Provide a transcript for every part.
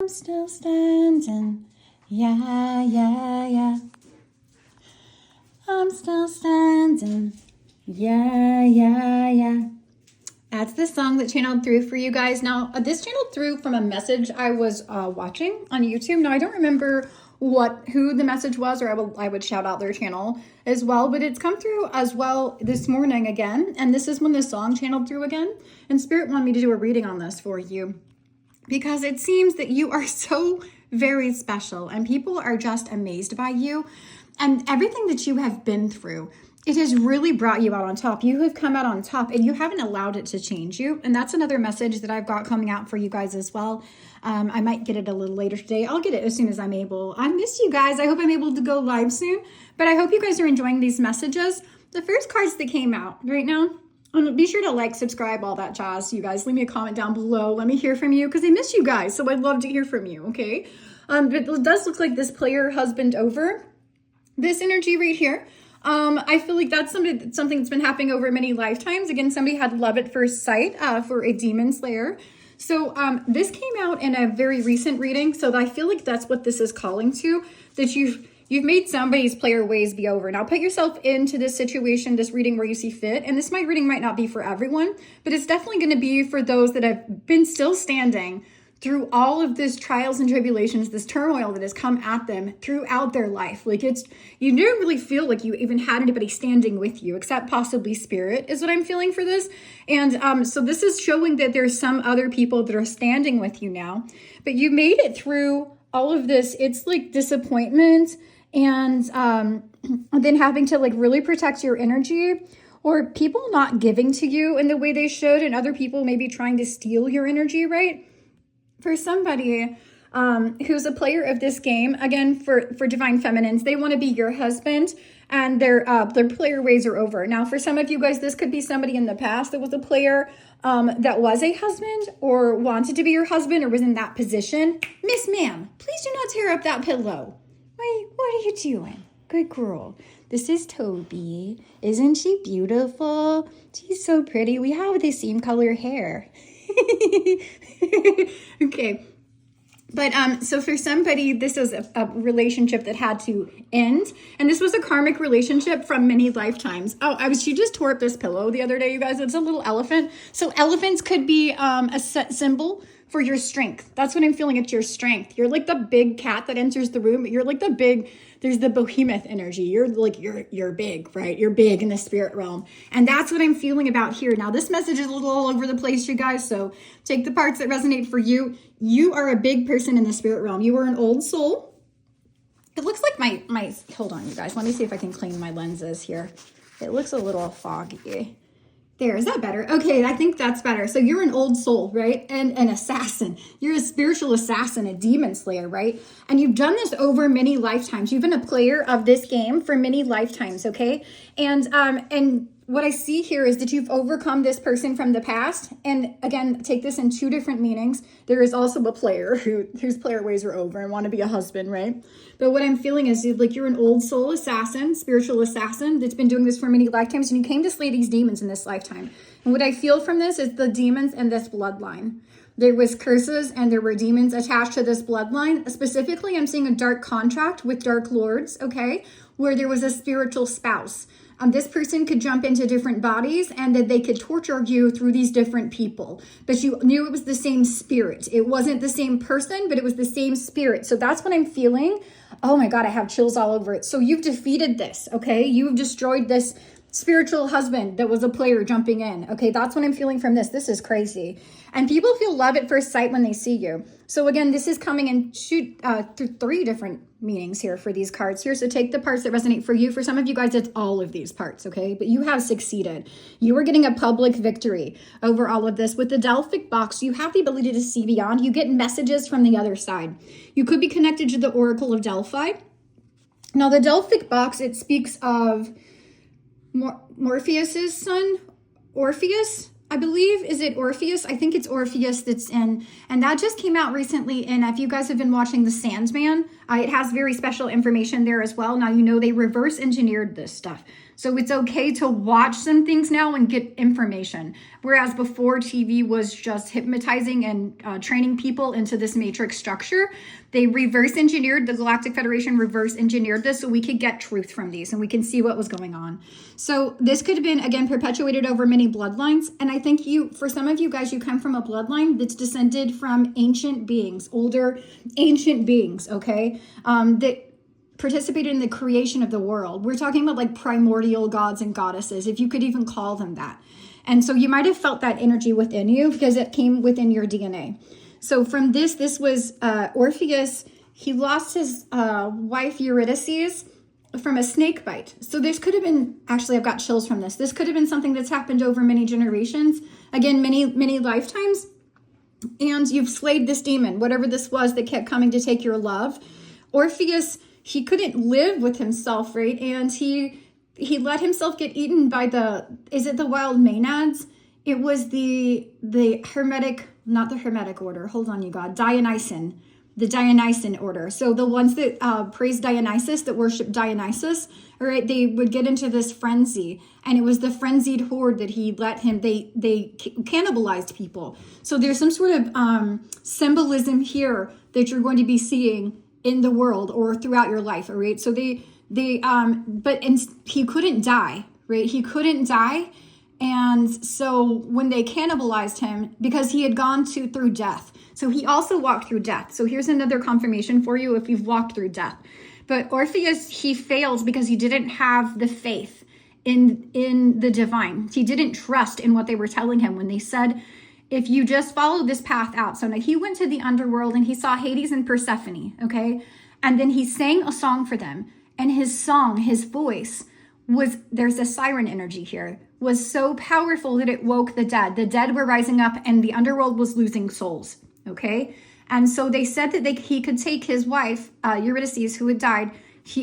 I'm still standing. Yeah, yeah, yeah. I'm still standing. Yeah, yeah, yeah. That's the song that channeled through for you guys. Now, this channeled through from a message I was watching on YouTube. Now, I don't remember who the message was, or I would shout out their channel as well, but it's come through as well this morning again. And this is when the song channeled through again. And Spirit wanted me to do a reading on this for you because it seems that you are so very special and people are just amazed by you and everything that you have been through. It has really brought you out on top. You have come out on top and you haven't allowed it to change you. And that's another message that I've got coming out for you guys as well. I might get it a little later today. I'll get it as soon as I'm able. I miss you guys. I hope I'm able to go live soon. But I hope you guys are enjoying these messages. The first cards that came out right now, be sure to like, subscribe, all that jazz. You guys, leave me a comment down below. Let me hear from you because I miss you guys. So I'd love to hear from you, okay? But it does look like this player husband over. This energy right here. I feel like that's something that's been happening over many lifetimes. Again, somebody had love at first sight for a demon slayer. So this came out in a very recent reading. So I feel like that's what this is calling to, that you've made somebody's player ways be over. Now put yourself into this situation, this reading where you see fit. And this reading might not be for everyone, but it's definitely going to be for those that have been still standing through all of this trials and tribulations, this turmoil that has come at them throughout their life. Like you didn't really feel like you even had anybody standing with you, except possibly spirit is what I'm feeling for this. And so this is showing that there's some other people that are standing with you now, but you made it through all of this. It's like disappointment and then having to like really protect your energy, or people not giving to you in the way they should, and other people maybe trying to steal your energy, right? For somebody who's a player of this game, again, for divine feminines, they want to be your husband and their player ways are over. Now, for some of you guys, this could be somebody in the past that was a player that was a husband or wanted to be your husband or was in that position. Miss Ma'am, please do not tear up that pillow. Wait, what are you doing? Good girl. This is Toby. Isn't she beautiful? She's so pretty. We have the same color hair. Okay. But so for somebody, this is a relationship that had to end. And this was a karmic relationship from many lifetimes. Oh, she just tore up this pillow the other day, you guys. It's a little elephant. So elephants could be a symbol for your strength. That's what I'm feeling. It's your strength. You're like the big cat that enters the room. You're like there's the behemoth energy. You're like, you're big, right? You're big in the spirit realm. And that's what I'm feeling about here. Now, this message is a little all over the place, you guys. So take the parts that resonate for you. You are a big person in the spirit realm. You are an old soul. It looks like my, hold on, you guys. Let me see if I can clean my lenses here. It looks a little foggy. There, is that better? Okay, I think that's better. So you're an old soul, right? And an assassin. You're a spiritual assassin, a demon slayer, right? And you've done this over many lifetimes. You've been a player of this game for many lifetimes, okay? And what I see here is that you've overcome this person from the past. And again, take this in two different meanings. There is also a player whose player ways are over and want to be a husband, right? But what I'm feeling is like you're an old soul assassin, spiritual assassin that's been doing this for many lifetimes. And you came to slay these demons in this lifetime. And what I feel from this is the demons in this bloodline. There was curses and there were demons attached to this bloodline. Specifically, I'm seeing a dark contract with dark lords, okay? Where there was a spiritual spouse. This person could jump into different bodies and that they could torture you through these different people. But you knew it was the same spirit. It wasn't the same person, but it was the same spirit. So that's what I'm feeling. Oh my God, I have chills all over it. So you've defeated this, okay? You've destroyed this spiritual husband that was a player jumping in. Okay, that's what I'm feeling from this. This is crazy. And people feel love at first sight when they see you. So again, this is coming in through three different meanings here for these cards here. So take the parts that resonate for you. For some of you guys, it's all of these parts, okay? But you have succeeded. You are getting a public victory over all of this. With the Delphic box, you have the ability to see beyond. You get messages from the other side. You could be connected to the Oracle of Delphi. Now, the Delphic box, it speaks of Morpheus's son, Orpheus, I believe. Is it Orpheus? I think it's Orpheus that's in, and that just came out recently. And if you guys have been watching The Sandman, it has very special information there as well. Now, you know, they reverse engineered this stuff. So it's okay to watch some things now and get information. Whereas before, TV was just hypnotizing and training people into this matrix structure. They reverse engineered, the Galactic Federation reverse engineered this so we could get truth from these and we can see what was going on. So this could have been, again, perpetuated over many bloodlines. And I think for some of you guys, you come from a bloodline that's descended from ancient beings, older ancient beings, okay? That participated in the creation of the world. We're talking about like primordial gods and goddesses, if you could even call them that. And so you might have felt that energy within you because it came within your DNA. So from this was Orpheus. He lost his wife Eurydice from a snake bite. So this could have been, actually I've got chills from this. This could have been something that's happened over many generations. Again, many lifetimes. And you've slayed this demon, whatever this was that kept coming to take your love. Orpheus, he couldn't live with himself, right? And he let himself get eaten by is it the wild Maenads? It was the Hermetic, not the Hermetic order. Hold on, you God. Dionysian, the Dionysian order. So the ones that praised Dionysus, that worship Dionysus, all right, they would get into this frenzy. And it was the frenzied horde that they cannibalized people. So there's some sort of symbolism here that you're going to be seeing in the world or throughout your life, all right? So he couldn't die, right? He couldn't die. And so when they cannibalized him, because he had gone through death. So he also walked through death. So here's another confirmation for you if you've walked through death. But Orpheus, he failed because he didn't have the faith in the divine. He didn't trust in what they were telling him when they said, if you just follow this path out. So now he went to the underworld and he saw Hades and Persephone, okay? And then he sang a song for them. And his song, his voice there's a siren energy here, was so powerful that it woke the dead. The dead were rising up and the underworld was losing souls, okay? And so they said that he could take his wife, Eurydice, who had died,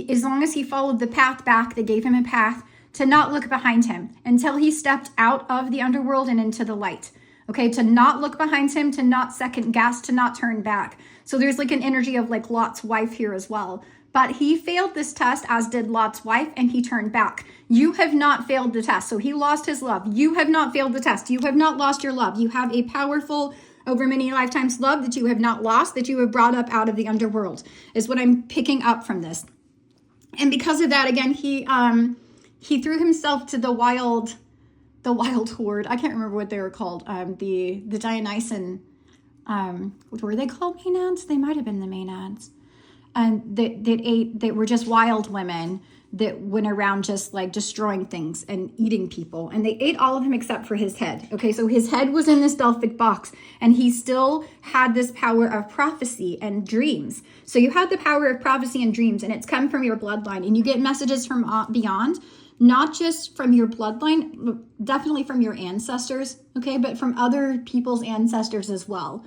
as long as he followed the path back, they gave him a path to not look behind him until he stepped out of the underworld and into the light. Okay, to not look behind him, to not second guess, to not turn back. So there's like an energy of like Lot's wife here as well. But he failed this test, as did Lot's wife, and he turned back. You have not failed the test. So he lost his love. You have not failed the test. You have not lost your love. You have a powerful, over many lifetimes love that you have not lost, that you have brought up out of the underworld, is what I'm picking up from this. And because of that, again, he threw himself to the wild horde. I can't remember what they were called. The Dionysian, what were they called? Maenads? They might have been the Maenads. And they were just wild women that went around just like destroying things and eating people. And they ate all of him except for his head. Okay, so his head was in this Delphic box and he still had this power of prophecy and dreams. So you had the power of prophecy and dreams, and it's come from your bloodline, and you get messages from beyond. Not just from your bloodline, definitely from your ancestors, okay, but from other people's ancestors as well.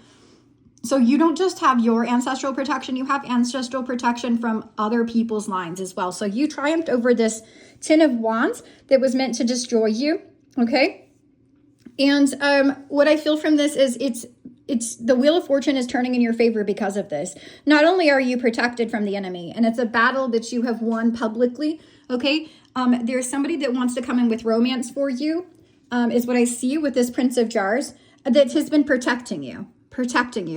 So you don't just have your ancestral protection, you have ancestral protection from other people's lines as well. So you triumphed over this Ten of Wands that was meant to destroy you, okay? And what I feel from this is it's the Wheel of Fortune is turning in your favor because of this. Not only are you protected from the enemy, and it's a battle that you have won publicly, okay? There's somebody that wants to come in with romance for you, is what I see with this Prince of Jars, that has been protecting you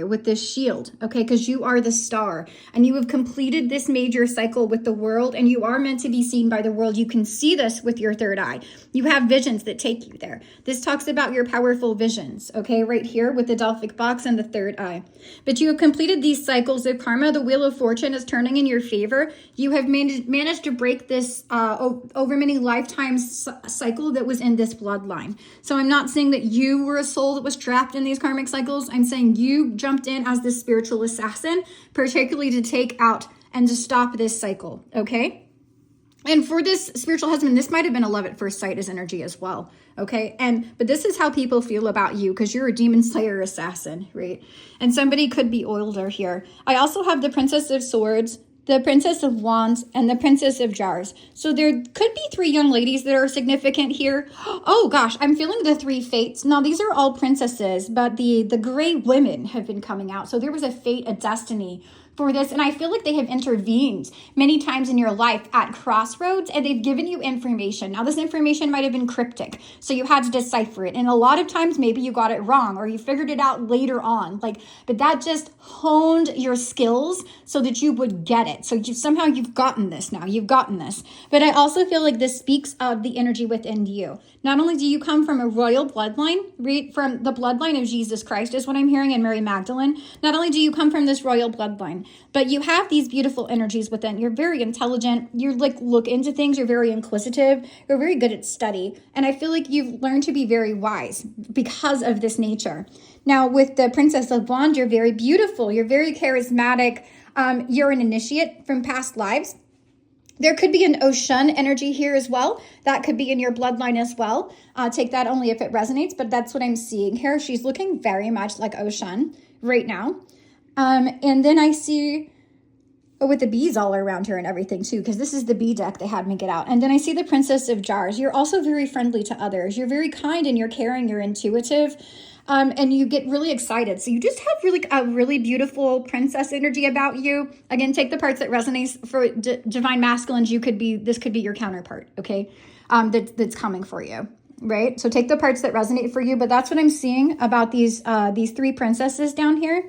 with this shield, okay? Because you are the star and you have completed this major cycle with the world, and you are meant to be seen by the world. You can see this with your third eye. You have visions that take you there. This talks about your powerful visions, okay? Right here with the Delphic box and the third eye. But you have completed these cycles of karma. The Wheel of Fortune is turning in your favor. You have managed to break this over many lifetimes cycle that was in this bloodline. So I'm not saying that you were a soul that was trapped in these karmic cycles. I'm saying you jumped in as this spiritual assassin, particularly to take out and to stop this cycle, okay? And for this spiritual husband, this might have been a love at first sight as energy as well, okay? But this is how people feel about you, because you're a demon slayer assassin, right? And somebody could be older here. I also have the Princess of Swords, the Princess of Wands, and the Princess of Jars. So there could be three young ladies that are significant here. Oh gosh, I'm feeling the three fates. Now these are all princesses, but the gray women have been coming out. So there was a fate, a destiny for this. And I feel like they have intervened many times in your life at crossroads, and they've given you information. Now, this information might have been cryptic, so you had to decipher it. And a lot of times maybe you got it wrong or you figured it out later on. But that just honed your skills so that you would get it. So somehow you've gotten this now. You've gotten this. But I also feel like this speaks of the energy within you. Not only do you come from a royal bloodline, from the bloodline of Jesus Christ is what I'm hearing, and Mary Magdalene. Not only do you come from this royal bloodline, but you have these beautiful energies within. You're very intelligent. You look into things. You're very inquisitive. You're very good at study. And I feel like you've learned to be very wise because of this nature. Now, with the Princess of Wands, you're very beautiful. You're very charismatic. You're an initiate from past lives. There could be an Ocean energy here as well. That could be in your bloodline as well. Take that only if it resonates, but that's what I'm seeing here. She's looking very much like Ocean right now. And then I see, with the bees all around her and everything too, because this is the bee deck they had me get out. And then I see the Princess of Jars. You're also very friendly to others. You're very kind and you're caring. You're intuitive. And you get really excited. So you just have really a really beautiful princess energy about you. Again, take the parts that resonates for divine masculines. This could be your counterpart, okay? That's coming for you, right? So take the parts that resonate for you. But that's what I'm seeing about these three princesses down here.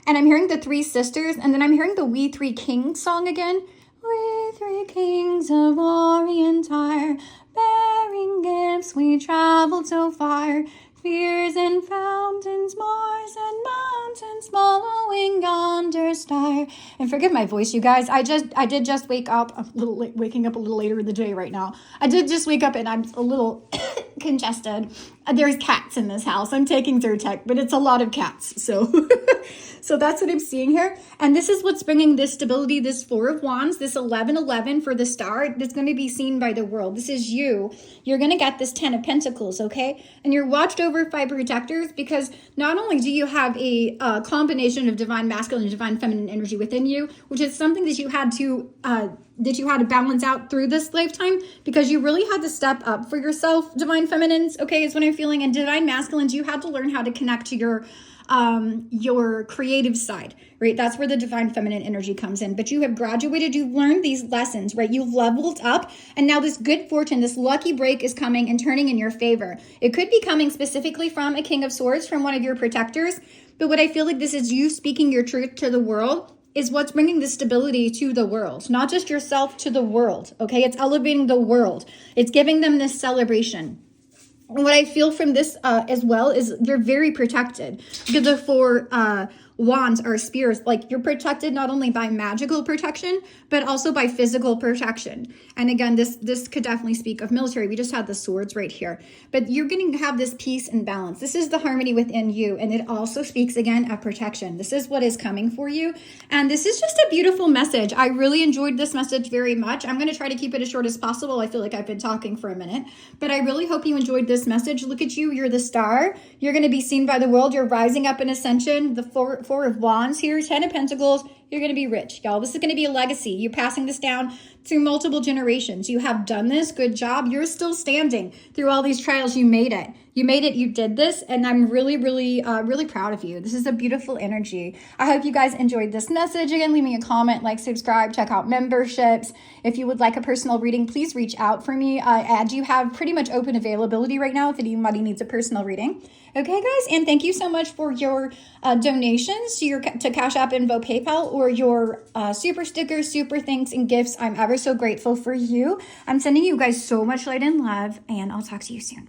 And I'm hearing the three sisters, and then I'm hearing the We Three Kings song again. We three kings of Orient are, bearing gifts we traveled so far. Fears and fountains, Mars and mountains, following yonder star. And forgive my voice, you guys. I did just wake up waking up a little later in the day right now. I did just wake up and I'm a little congested. There's cats in this house. I'm taking Zyrtec, but it's a lot of cats. So, so that's what I'm seeing here. And this is what's bringing this stability, this Four of Wands, this 1111 for the star that's going to be seen by the world. This is you. You're going to get this 10 of Pentacles, okay? And you're watched over by protectors, because not only do you have a combination of divine masculine and divine feminine energy within you, which is something that you had to balance out through this lifetime, because you really had to step up for yourself, divine feminines, okay, is what I'm feeling. And divine masculines, you had to learn how to connect to your creative side, right? That's where the divine feminine energy comes in. But you have graduated, you've learned these lessons, right? You've leveled up, and now this good fortune, this lucky break is coming and turning in your favor. It could be coming specifically from a King of Swords, from one of your protectors. But what I feel like this is you speaking your truth to the world is what's bringing the stability to the world, not just yourself, to the world, okay? It's elevating the world. It's giving them this celebration. What I feel from this as well is you're very protected, because the Four wands are spears. Like, you're protected not only by magical protection, but also by physical protection. And again, this could definitely speak of military. We just had the swords right here. But you're going to have this peace and balance. This is the harmony within you. And it also speaks, again, of protection. This is what is coming for you. And this is just a beautiful message. I really enjoyed this message very much. I'm going to try to keep it as short as possible. I feel like I've been talking for a minute. But I really hope you enjoyed this message. Look at you. You're the star. You're going to be seen by the world. You're rising up in ascension. The Four of Wands here, 10 of Pentacles. You're going to be rich, y'all. This is going to be a legacy. You're passing this down through multiple generations. You have done this. Good job. You're still standing through all these trials. You made it. You made it. You did this. And I'm really, really, really proud of you. This is a beautiful energy. I hope you guys enjoyed this message. Again, leave me a comment, like, subscribe, check out memberships. If you would like a personal reading, please reach out for me. I do have pretty much open availability right now if anybody needs a personal reading. Okay, guys, and thank you so much for your donations to Cash App, Venmo, PayPal, or your super stickers, super thanks, and gifts. I'm ever so grateful for you. I'm sending you guys so much light and love, and I'll talk to you soon.